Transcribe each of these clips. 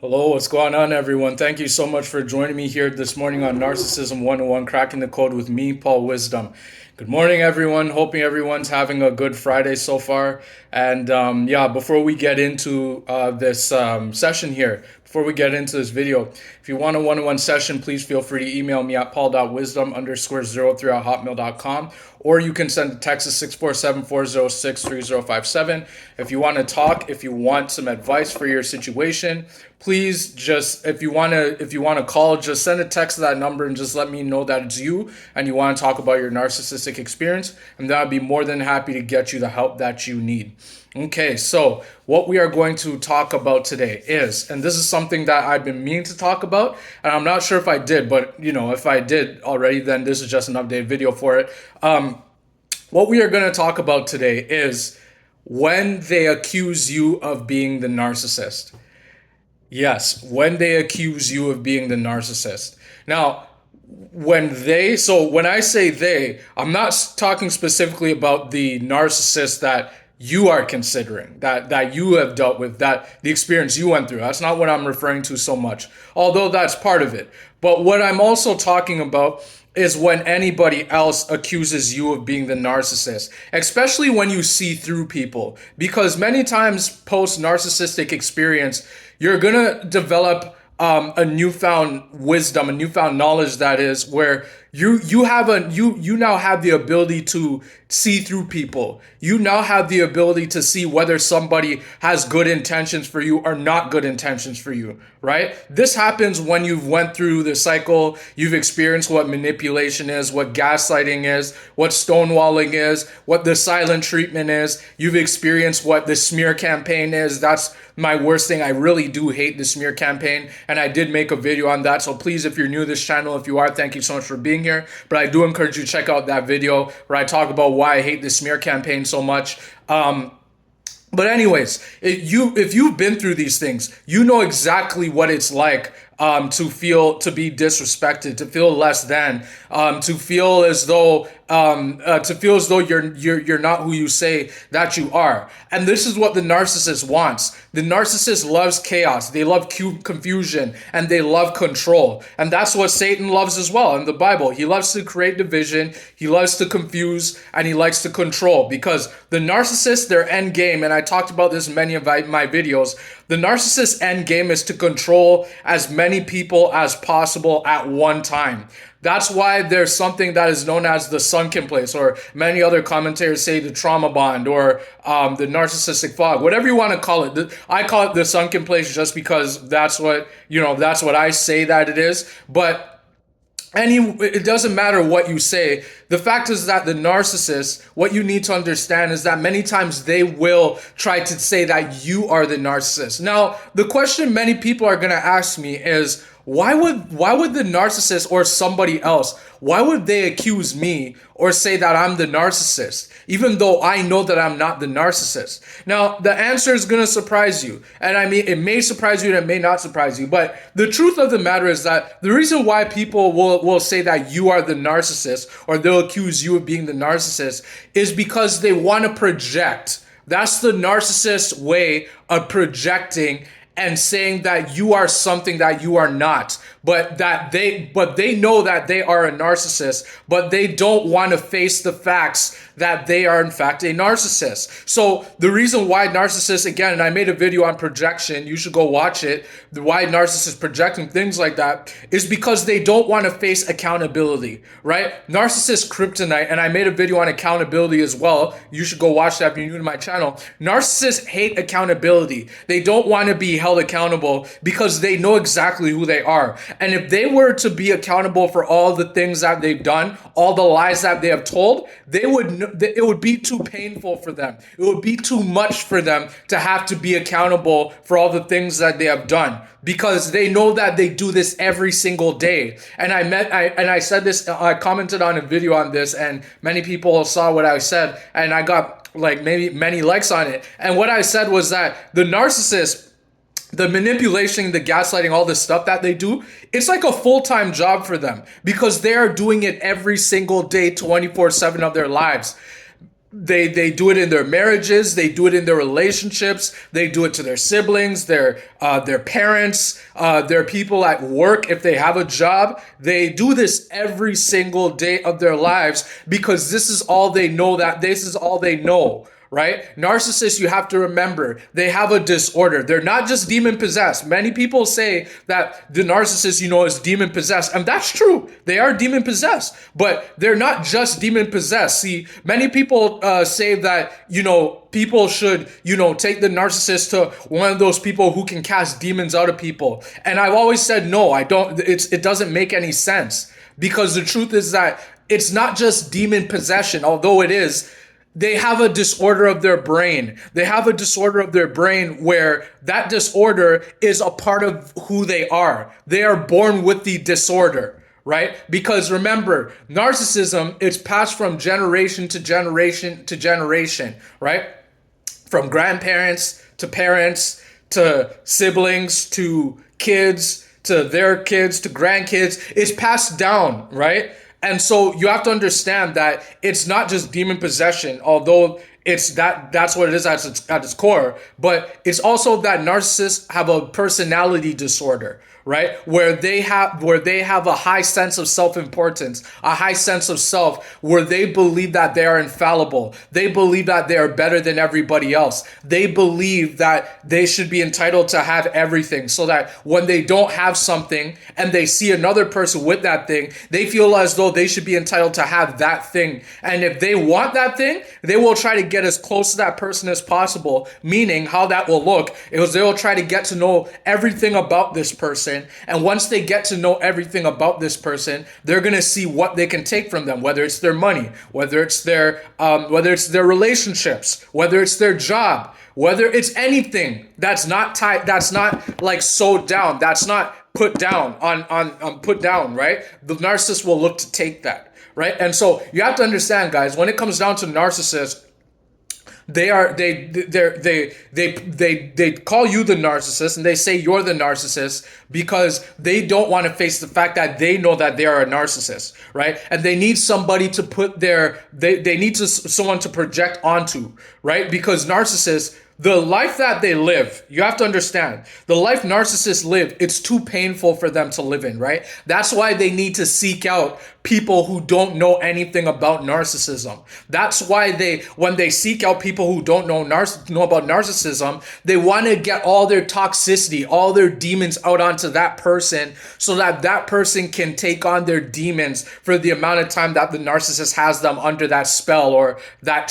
Hello, what's going on, everyone? Thank you so much for joining me here this morning on Narcissism 101, Cracking the Code with me, Paul Wisdom. Good morning, everyone. Hoping everyone's having a good Friday so far. And before we get into this session here, before we get into this video, if you want a one-on-one session, please feel free to email me at paul.wisdom_03@hotmail.com, or you can send a text to 647-406-3057. If you want to talk, if you want some advice for your situation, please just if you want to call, just send a text to that number and just let me know that it's you and you want to talk about your narcissistic experience, and that would be more than happy to get you the help that you need. Okay, so what we are going to talk about today is, and this is something that I've been meaning to talk about, and I'm not sure if I did, but if I did already, then this is just an updated video for it. What we are going to talk about today is when they accuse you of being the narcissist. Yes, when they accuse you of being the narcissist. Now, when I say they, I'm not talking specifically about the narcissist that you are considering, that you have dealt with, that the experience you went through. That's not what I'm referring to so much, although that's part of it. But what I'm also talking about is when anybody else accuses you of being the narcissist, especially when you see through people. Because many times post narcissistic experience, you're gonna develop a newfound wisdom, a newfound knowledge, that is where you now have the ability to see through people. You now have the ability to see whether somebody has good intentions for you or not good intentions for you, right? This happens when you've went through the cycle, you've experienced what manipulation is, what gaslighting is, what stonewalling is, what the silent treatment is. You've experienced what the smear campaign is. That's my worst thing. I really do hate the smear campaign, and I did make a video on that. So please, if you're new to this channel, if you are, thank you so much for being here. But I do encourage you to check out that video where I talk about why I hate the smear campaign so much. But anyways, if you've been through these things, you know exactly what it's like to be disrespected, to feel less than, to feel as though you're not who you say that you are. And this is what the narcissist wants. The narcissist loves chaos. They love confusion, and they love control. And that's what Satan loves as well in the Bible. He loves to create division. He loves to confuse, and he likes to control, because the narcissist, their end game, and I talked about this in many of my videos, the narcissist's end game is to control as many people as possible at one time. That's why there's something that is known as the sunken place, or many other commentators say the trauma bond, or the narcissistic fog, whatever you want to call it. I call it the sunken place just because that's what I say that it is. But it doesn't matter what you say. The fact is that the narcissist, what you need to understand is that many times they will try to say that you are the narcissist. Now, the question many people are going to ask me is, why would the narcissist or somebody else, why would they accuse me or say that I'm the narcissist, even though I know that I'm not the narcissist? Now, the answer is going to surprise you. And I mean, it may surprise you and it may not surprise you. But the truth of the matter is that the reason why people will say that you are the narcissist, or they'll accuse you of being the narcissist, is because they want to project. That's the narcissist's way of projecting and saying that you are something that you are not, but they know that they are a narcissist, but they don't want to face the facts that they are in fact a narcissist. So the reason why narcissists, again, and I made a video on projection, you should go watch it, why narcissists projecting things like that, is because they don't want to face accountability, right? Narcissist kryptonite, and I made a video on accountability as well. You should go watch that if you're new to my channel. Narcissists hate accountability. They don't want to be held accountable because they know exactly who they are. And if they were to be accountable for all the things that they've done, all the lies that they have told, it would be too painful for them. It would be too much for them to have to be accountable for all the things that they have done, because they know that they do this every single day. And I said this, I commented on a video on this, and many people saw what I said, and I got like maybe many likes on it. And what I said was that the narcissist, the manipulation, the gaslighting, all this stuff that they do, it's like a full-time job for them, because they are doing it every single day, 24/7 of their lives. They do it in their marriages, they do it in their relationships, they do it to their siblings, their parents, their people at work if they have a job. They do this every single day of their lives because this is all they know, that this is all they know. Right? Narcissists, you have to remember, they have a disorder. They're not just demon possessed. Many people say that the narcissist, is demon possessed. And that's true. They are demon possessed, but they're not just demon possessed. See, many people say that, people should, take the narcissist to one of those people who can cast demons out of people. And I've always said, no, I don't. It doesn't make any sense, because the truth is that it's not just demon possession, although it is. They have a disorder of their brain. They have a disorder of their brain where that disorder is a part of who they are. They are born with the disorder, right? Because remember, narcissism, it's passed from generation to generation to generation, right? From grandparents to parents to siblings to kids to their kids to grandkids. It's passed down, right? And so you have to understand that it's not just demon possession, although that's what it is at its core, but it's also that narcissists have a personality disorder, right? Where they have a high sense of self-importance, a high sense of self, where they believe that they are infallible. They believe that they are better than everybody else. They believe that they should be entitled to have everything, so that when they don't have something and they see another person with that thing, they feel as though they should be entitled to have that thing. And if they want that thing, they will try to get as close to that person as possible, meaning how that will look is they will try to get to know everything about this person. And once they get to know everything about this person, they're going to see what they can take from them, whether it's their money, whether it's their relationships, whether it's their job, whether it's anything that's not tied, that's not like sewed down, that's not put down put down, right? The narcissist will look to take that, right? And so you have to understand, guys, when it comes down to narcissists, they call you the narcissist, and they say you're the narcissist because they don't want to face the fact that they know that they are a narcissist, right? And they need somebody to put someone to project onto, right? Because narcissists, the life that they live, you have to understand, the life narcissists live, it's too painful for them to live in, right? That's why they need to seek out people who don't know anything about narcissism. That's why when they seek out people who don't know about narcissism, they want to get all their toxicity, all their demons out onto that person, so that that person can take on their demons for the amount of time that the narcissist has them under that spell, or that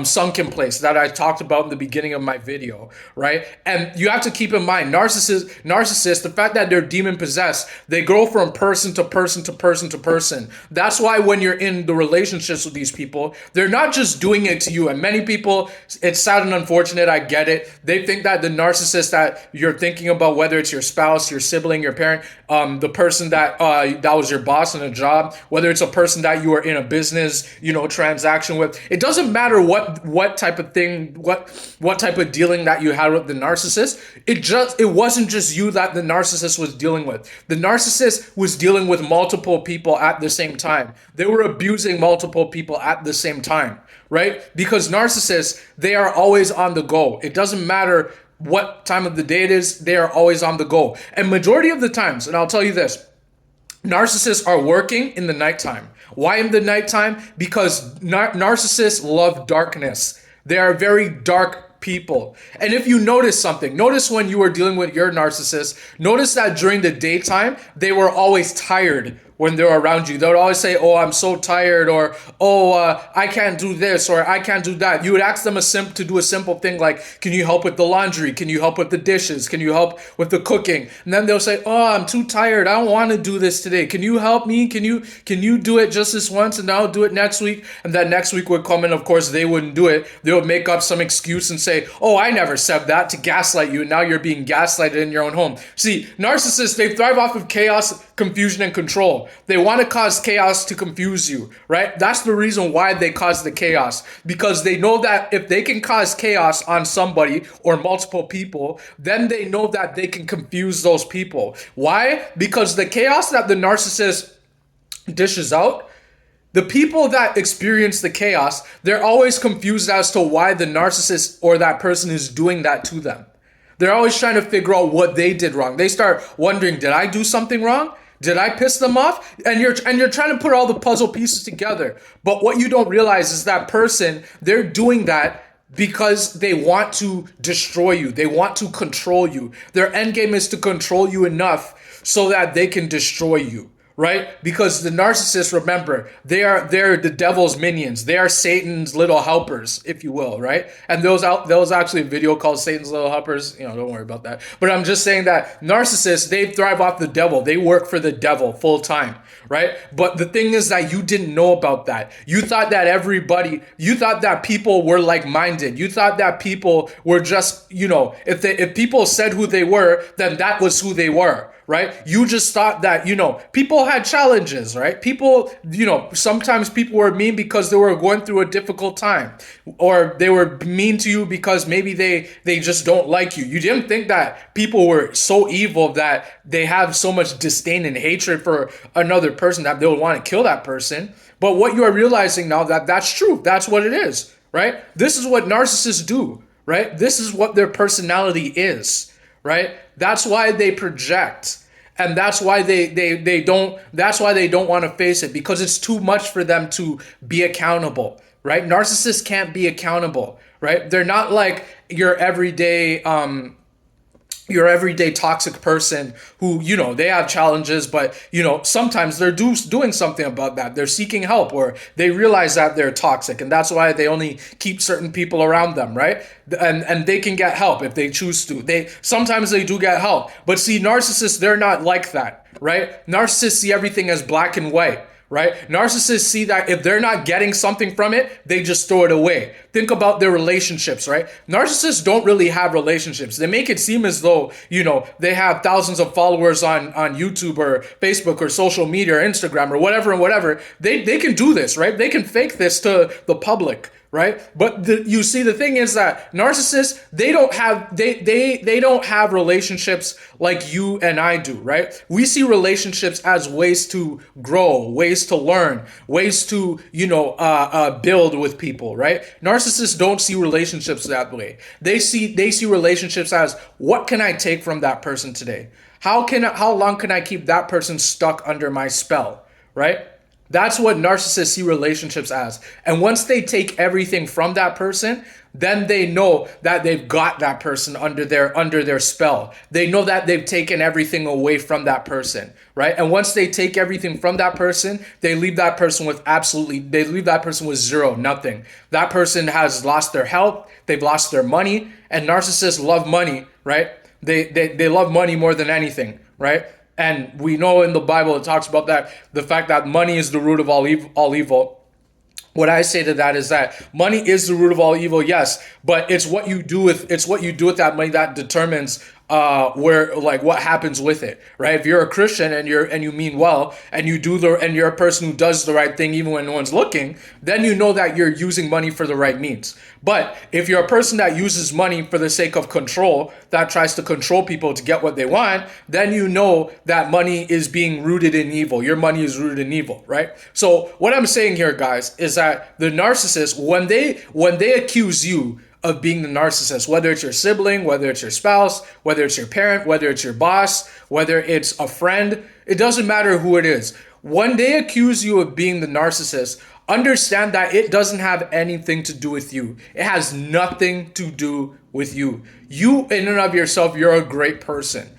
sunken place that I talked about in the beginning of my video, right? And you have to keep in mind, narcissists, the fact that they're demon possessed, they go from person to person to person to person. That's why when you're in the relationships with these people, they're not just doing it to you. And many people, it's sad and unfortunate, I get it, they think that the narcissist that you're thinking about, whether it's your spouse, your sibling, your parent, the person that was your boss in a job, whether it's a person that you are in a business, transaction with, it doesn't matter what type of thing, what type of dealing that you had with the narcissist. It wasn't just you that the narcissist was dealing with. The narcissist was dealing with multiple people at the same time. They were abusing multiple people at the same time, right? Because narcissists, they are always on the go. It doesn't matter what time of the day it is, they are always on the go. And majority of the times, and I'll tell you this, narcissists are working in the nighttime. Why in the nighttime? Because narcissists love darkness. They are very dark people. And if you notice something, notice when you were dealing with your narcissist, notice that during the daytime, they were always tired when they're around you. They would always say, oh, I'm so tired, or, I can't do this, or I can't do that. You would ask them to do a simple thing like, can you help with the laundry? Can you help with the dishes? Can you help with the cooking? And then they'll say, oh, I'm too tired. I don't want to do this today. Can you help me? Can you do it just this once, and I'll do it next week? And then next week would come, and of course they wouldn't do it. They would make up some excuse and say, oh, I never said that, to gaslight you. And now you're being gaslighted in your own home. See, narcissists, they thrive off of chaos, confusion, and control. They want to cause chaos to confuse you, right? That's the reason why they cause the chaos, because they know that if they can cause chaos on somebody or multiple people, then they know that they can confuse those people. Why? Because the chaos that the narcissist dishes out, The people that experience the chaos, they're always confused as to why the narcissist or that person is doing that to them. They're always trying to figure out what they did wrong. They start wondering, did I do something wrong? Did I piss them off? And you're trying to put all the puzzle pieces together. But what you don't realize is that person, they're doing that because they want to destroy you. They want to control you. Their end game is to control you enough so that they can destroy you. Right? Because the narcissists, remember, they're the devil's minions. They are Satan's little helpers, if you will, right? And there was actually a video called Satan's Little Helpers. You know, don't worry about that. But I'm just saying that narcissists, they thrive off the devil. They work for the devil full time, right? But the thing is that you didn't know about that. You thought that people were like-minded. You thought that people were just, you know, if people said who they were, then that was who they were. Right? You just thought that, you know, people had challenges, right? People, you know, sometimes people were mean because they were going through a difficult time, or they were mean to you because maybe they just don't like you. You didn't think that people were so evil that they have so much disdain and hatred for another person that they would want to kill that person. But what you are realizing now that that's true. That's what it is, right? This is what narcissists do, right? This is what their personality is. Right? That's why they project. And that's why they don't want to face it, because it's too much for them to be accountable. Right? Narcissists can't be accountable. Right? They're not like your everyday toxic person who, you know, they have challenges, but, you know, sometimes they're doing something about that. They're seeking help, or they realize that they're toxic, and that's why they only keep certain people around them, right? And they can get help if they choose to. Sometimes they do get help. But see, narcissists, they're not like that, right? Narcissists see everything as black and white. Right? Narcissists see that if they're not getting something from it, they just throw it away. Think about their relationships, right? Narcissists don't really have relationships. They make it seem as though, you know, they have thousands of followers on YouTube or Facebook or social media or Instagram or whatever. They can do this, right? They can fake this to the public. Right? But you see, the thing is that narcissists, they don't have relationships like you and I do, right? We see relationships as ways to grow, ways to learn, ways to, you know, build with people, right? Narcissists don't see relationships that way. They see relationships as, what can I take from that person today? How long can I keep that person stuck under my spell, right? That's what narcissists see relationships as. And once they take everything from that person, then they know that they've got that person under their spell. They know that they've taken everything away from that person, right? And once they take everything from that person, they leave that person with zero, nothing. That person has lost their health, they've lost their money, and narcissists love money, right? They love money more than anything, right? And we know in the Bible it talks about that, the fact that money is the root of all evil. What I say to that is that money is the root of all evil, yes, but it's what you do with that money that determines what happens with it, right? If you're a Christian and you mean well, and you're a person who does the right thing even when no one's looking, then you know that you're using money for the right means. But if you're a person that uses money for the sake of control, that tries to control people to get what they want, then you know that money is being rooted in evil. Your money is rooted in evil, right? So what I'm saying here, guys, is that the narcissists, when they accuse you of being the narcissist, whether it's your sibling, whether it's your spouse, whether it's your parent, whether it's your boss, whether it's a friend, it doesn't matter who it is. When they accuse you of being the narcissist, understand that it doesn't have anything to do with you. It has nothing to do with you. You, in and of yourself, you're a great person.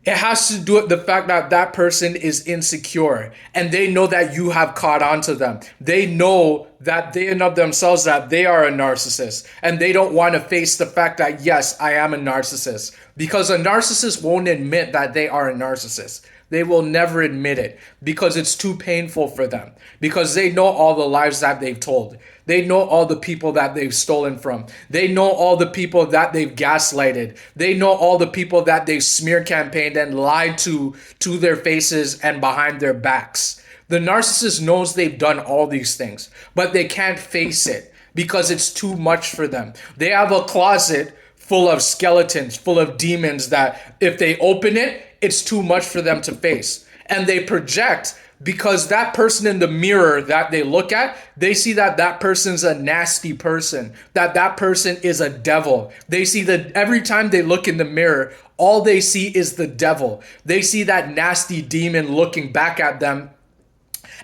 It has to do with the fact that that person is insecure, and they know that you have caught on to them. They know that they and of themselves that they are a narcissist, and they don't want to face the fact that, yes, I am a narcissist, because a narcissist won't admit that they are a narcissist. They will never admit it because it's too painful for them, because they know all the lies that they've told. They know all the people that they've stolen from. They know all the people that they've gaslighted. They know all the people that they've smear campaigned and lied to their faces and behind their backs. The narcissist knows they've done all these things, but they can't face it because it's too much for them. They have a closet full of skeletons, full of demons that if they open it, it's too much for them to face. And they project because that person in the mirror that they look at, they see that that person's a nasty person, that that person is a devil. They see that every time they look in the mirror, all they see is the devil. They see that nasty demon looking back at them,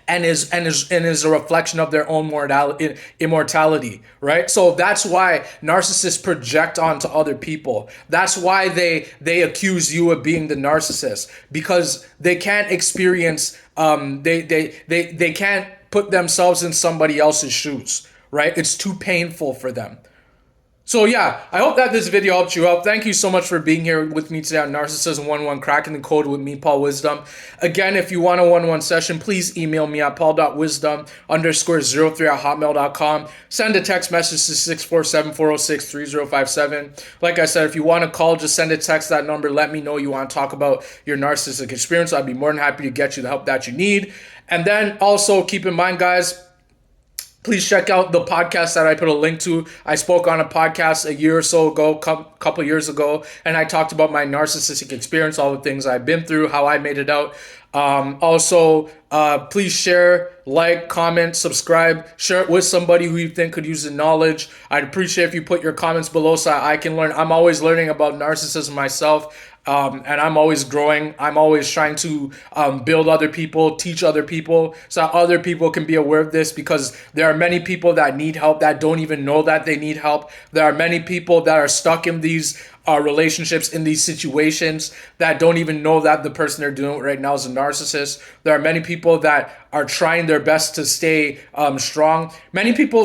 and is a reflection of their own immortality, right? So that's why narcissists project onto other people. That's why they accuse you of being the narcissist, because they can't experience they can't put themselves in somebody else's shoes, right? It's too painful for them. So yeah, I hope that this video helped you out. Thank you so much for being here with me today on Narcissism 101, cracking the code with me, Paul Wisdom. Again, if you want a one-on-one session, please email me at paul.wisdom_03@hotmail.com. Send a text message to 647-406-3057. Like I said, if you want to call, just send a text that number. Let me know you want to talk about your narcissistic experience. I'd be more than happy to get you the help that you need. And then also keep in mind, guys, please check out the podcast that I put a link to. I spoke on a podcast a year or so ago, couple years ago, and I talked about my narcissistic experience, all the things I've been through, how I made it out. Please share, like, comment, subscribe, share it with somebody who you think could use the knowledge. I'd appreciate if you put your comments below so I can learn. I'm always learning about narcissism myself. And I'm always growing. I'm always trying to build other people, teach other people, so other people can be aware of this, because there are many people that need help that don't even know that they need help. There are many people that are stuck in these relationships, in these situations, that don't even know that the person they're doing it right now is a narcissist. There are many people that are trying their best to stay strong.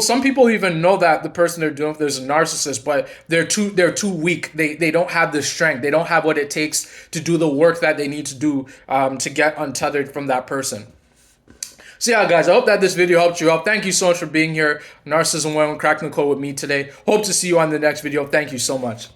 Some people even know that the person they're doing it is a narcissist, but they're too weak. They don't have the strength. They don't have what it takes to do the work that they need to do to get untethered from that person. So yeah, guys, I hope that this video helped you out. Thank you so much for being here. Narcissism 101, cracking the code with me today. Hope to see you on the next video. Thank you so much.